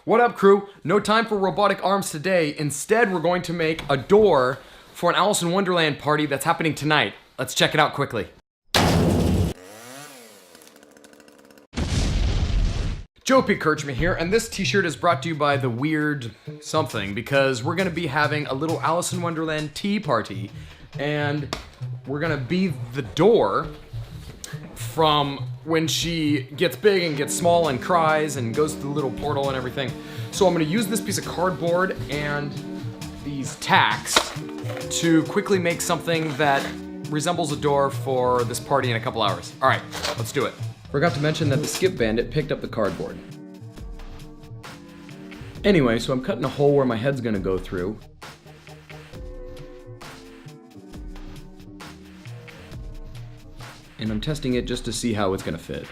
What up, crew? No time for robotic arms today. Instead, we're going to make a door for an Alice in Wonderland party that's happening tonight. Let's check it out quickly. Joe P. Kirchman here, and this t-shirt is brought to you by the Weird Something, because we're gonna be having a little Alice in Wonderland tea party, and we're gonna be the door from when she gets big and gets small and cries and goes through the little portal and everything. So I'm gonna use this piece of cardboard and these tacks to quickly make something that resembles a door for this party in a couple hours. All right, let's do it. Forgot to mention that the Skip Bandit picked up the cardboard. Anyway, so I'm cutting a hole where my head's gonna go through. And I'm testing it just to see how it's gonna fit.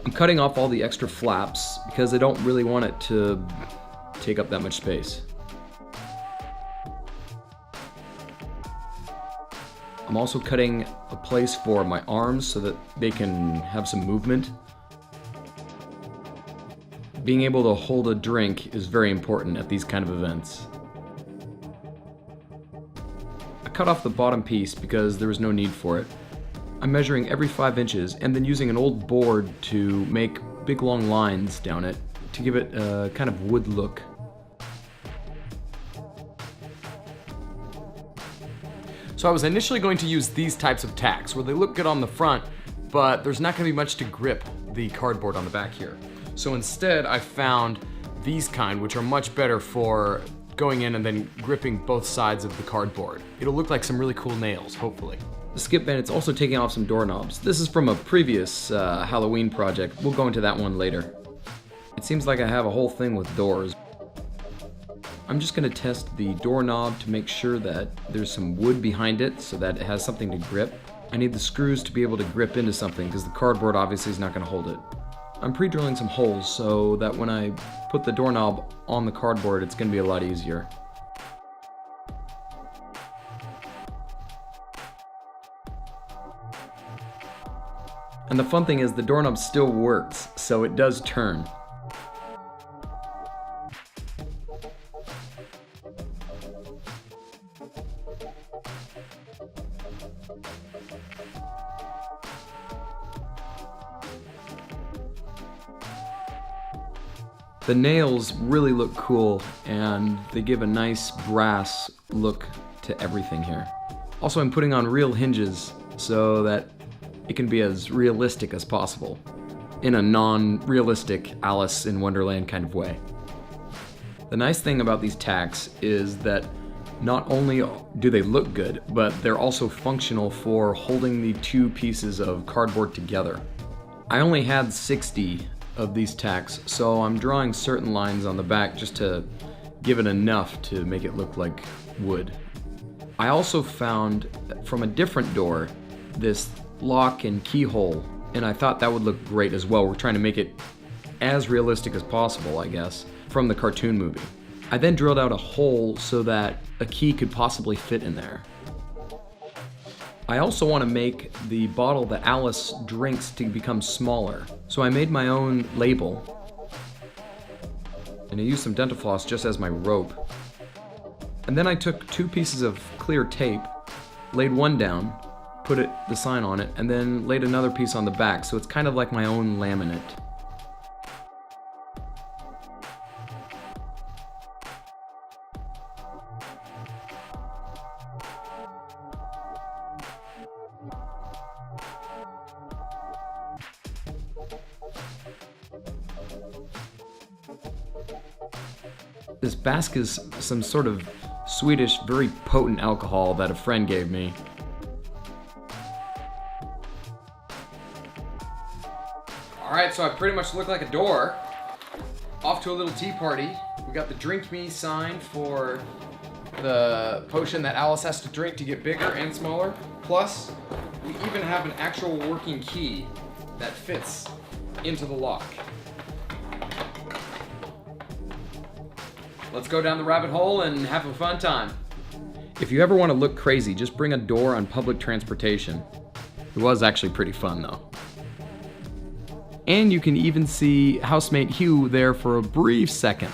I'm cutting off all the extra flaps because I don't really want it to take up that much space. I'm also cutting a place for my arms so that they can have some movement. Being able to hold a drink is very important at these kind of events. I cut off the bottom piece because there was no need for it. I'm measuring every 5 inches and then using an old board to make big long lines down it to give it a kind of wood look. So I was initially going to use these types of tacks where they look good on the front, but there's not going to be much to grip the cardboard on the back here. So instead I found these kind, which are much better for going in and then gripping both sides of the cardboard. It'll look like some really cool nails, hopefully. The Skip Bandit's also taking off some doorknobs. This is from a previous Halloween project. We'll go into that one later. It seems like I have a whole thing with doors. I'm just gonna test the doorknob to make sure that there's some wood behind it so that it has something to grip. I need the screws to be able to grip into something because the cardboard obviously is not gonna hold it. I'm pre-drilling some holes so that when I put the doorknob on the cardboard, it's gonna be a lot easier. And the fun thing is the doorknob still works, so it does turn. The nails really look cool and they give a nice brass look to everything here. Also, I'm putting on real hinges so that it can be as realistic as possible in a non-realistic Alice in Wonderland kind of way. The nice thing about these tacks is that not only do they look good, but they're also functional for holding the two pieces of cardboard together. I only had 60 of these tacks, so I'm drawing certain lines on the back just to give it enough to make it look like wood. I also found from a different door this lock and keyhole, and I thought that would look great as well. We're trying to make it as realistic as possible, I guess, from the cartoon movie. I then drilled out a hole so that a key could possibly fit in there. I also want to make the bottle that Alice drinks to become smaller. So I made my own label, and I used some dental floss just as my rope. And then I took 2 pieces of clear tape, laid one down, put the sign on it, and then laid another piece on the back, so it's kind of like my own laminate. This Bask is some sort of Swedish, very potent alcohol that a friend gave me. Alright, so I pretty much look like a door. Off to a little tea party. We got the drink me sign for the potion that Alice has to drink to get bigger and smaller. Plus, we even have an actual working key that fits into the lock. Let's go down the rabbit hole and have a fun time. If you ever want to look crazy, just bring a door on public transportation. It was actually pretty fun though. And you can even see housemate Hugh there for a brief second.